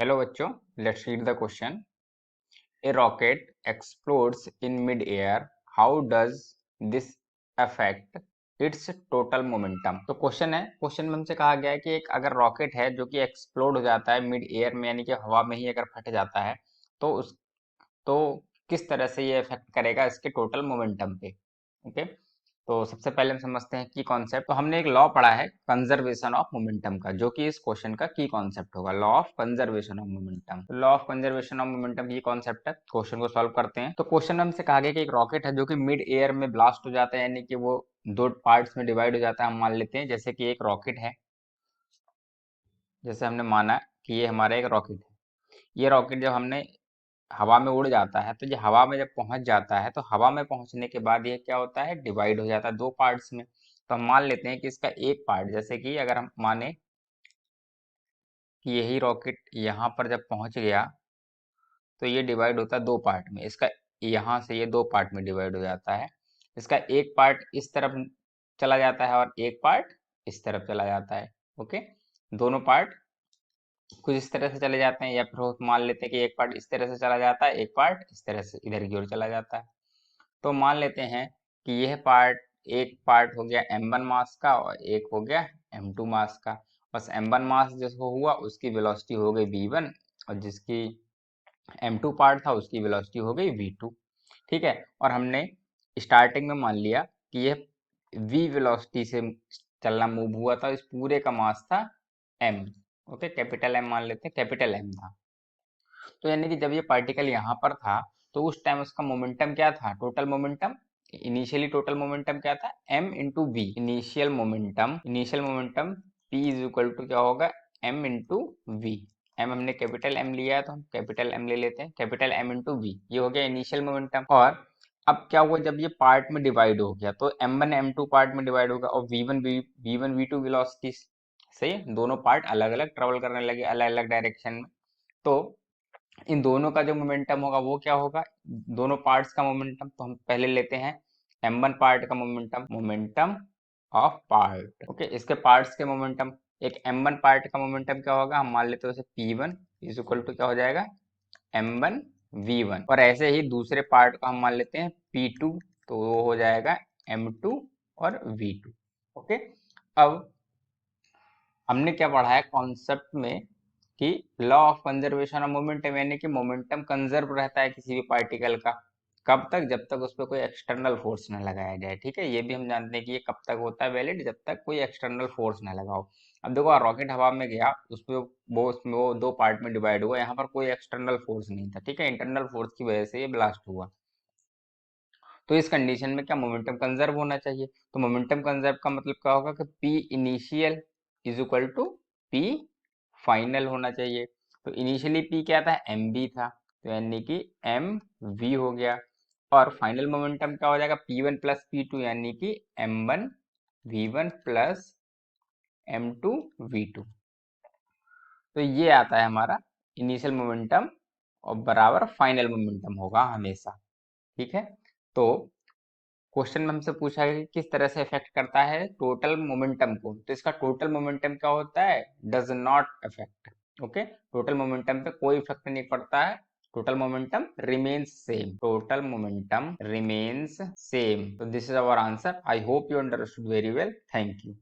Hello बच्चों, let's read the question. A rocket explodes in mid-air. How does this affect its total momentum? तो question में हमसे कहा गया है कि एक अगर रॉकेट है जो कि एक्सप्लोड हो जाता है मिड एयर में, यानी कि हवा में ही अगर फट जाता है तो तो किस तरह से ये इफेक्ट करेगा इसके टोटल मोमेंटम पे। ओके, तो सबसे पहले हम समझते हैं की कॉन्सेप्ट। तो हमने एक लॉ पढ़ा है कंजर्वेशन ऑफ मोमेंटम का, जो कि इस क्वेश्चन का की कॉन्सेप्ट होगा, law of conservation of momentum. Law of conservation of momentum ये कॉन्सेप्ट है। क्वेश्चन को सॉल्व करते हैं। तो क्वेश्चन में हमसे कहा गया कि एक रॉकेट है जो कि मिड एयर में ब्लास्ट हो जाता है, यानी कि वो दो पार्ट्स में डिवाइड हो जाता है। हम मान लेते हैं जैसे कि एक रॉकेट है, जैसे हमने माना कि ये हमारा एक रॉकेट है। ये रॉकेट जब हमने हवा में उड़ जाता है, तो ये हवा में जब पहुंच जाता है तो हवा में पहुंचने के बाद ये क्या होता है, डिवाइड हो जाता है दो पार्ट्स में। तो हम मान लेते हैं कि इसका एक पार्ट, जैसे कि अगर हम माने कि यही रॉकेट यहाँ पर जब पहुंच गया तो ये डिवाइड होता है दो पार्ट में। इसका यहाँ से ये दो पार्ट में डिवाइड हो जाता है। इसका एक पार्ट इस तरफ चला जाता है और एक पार्ट इस तरफ चला जाता है। ओके, दोनों पार्ट कुछ इस तरह से चले जाते हैं, या फिर मान लेते हैं कि एक पार्ट इस तरह से चला जाता है, एक पार्ट इस तरह से इधर की ओर चला जाता है। तो मान लेते हैं कि यह पार्ट, एक पार्ट हो गया m1 मास का और एक हो गया m2 मास का। बस m1 मास जिसको हुआ उसकी वेलोसिटी हो गई v1, और जिसकी m2 पार्ट था उसकी वेलोसिटी हो गई v2। ठीक है, और हमने स्टार्टिंग में मान लिया कि यह v वेलोसिटी से चलना मूव हुआ था। इस पूरे का मास था m। ओके, कैपिटल M मान लेते हैं, कैपिटल M था। तो यानी कि जब ये पार्टिकल यहाँ पर था तो उस टाइम उसका मोमेंटम क्या था, total momentum, initially total momentum क्या था, m into v. Initial momentum p is equal to क्या होगा, m इंटू वी। m हमने कैपिटल M लिया है तो हम कैपिटल M ले लेते हैं, कैपिटल M इंटू वी। ये हो गया इनिशियल मोमेंटम। और अब क्या हुआ, जब ये पार्ट में डिवाइड हो गया तो m1 m2 पार्ट में डिवाइड होगा और v1 v2 वेलोसिटी, सही है, दोनों पार्ट अलग अलग ट्रेवल करने लगे अलग अलग डायरेक्शन में। तो इन दोनों का जो मोमेंटम होगा वो क्या होगा, दोनों पार्ट्स का मोमेंटम। तो हम पहले लेते हैं m1 पार्ट का momentum, momentum of part. Okay, इसके पार्ट्स के मोमेंटम, एक m1 पार्ट का मोमेंटम क्या होगा, हम मान लेते हैं उसे p1 इज इक्वल टू क्या हो जाएगा, m1 v1। और ऐसे ही दूसरे पार्ट को हम मान लेते हैं p2, तो वो हो जाएगा m2 और v2। ओके, अब हमने क्या पढ़ा है कॉन्सेप्ट में कि law of conservation of momentum, यानी कि मोमेंटम कंजर्व रहता है किसी भी पार्टिकल का, कब तक, जब तक उस पर कोई एक्सटर्नल फोर्स न लगाया जाए। ठीक है, ये भी हम जानते हैं कि ये कब तक होता है वैलिड, जब तक कोई एक्सटर्नल फोर्स न लगाओ। अब देखो रॉकेट हवा में गया, उसमें वो दो पार्ट में डिवाइड हुआ, यहाँ पर कोई एक्सटर्नल फोर्स नहीं था। ठीक है, इंटरनल फोर्स की वजह से ये ब्लास्ट हुआ। तो इस कंडीशन में क्या मोमेंटम कंजर्व होना चाहिए। तो मोमेंटम कंजर्व का मतलब क्या होगा कि p initial is equal to p final होना चाहिए। तो इनिशियली पी क्या था, एम बी था, तो यानी कि एम वी हो गया। और फाइनल मोमेंटम क्या हो जाएगा, p one plus p two, यानी कि m one v one plus m two v two. तो ये आता है हमारा इनिशियल मोमेंटम और बराबर फाइनल मोमेंटम होगा हमेशा। ठीक है, तो क्वेश्चन में हमसे पूछा है कि किस तरह से इफेक्ट करता है टोटल मोमेंटम को। तो इसका टोटल मोमेंटम क्या होता है, does not affect. Okay, total momentum पे कोई इफेक्ट नहीं पड़ता है, total momentum remains same, total momentum remains same. तो this is our answer. I hope you understood very well. Thank you.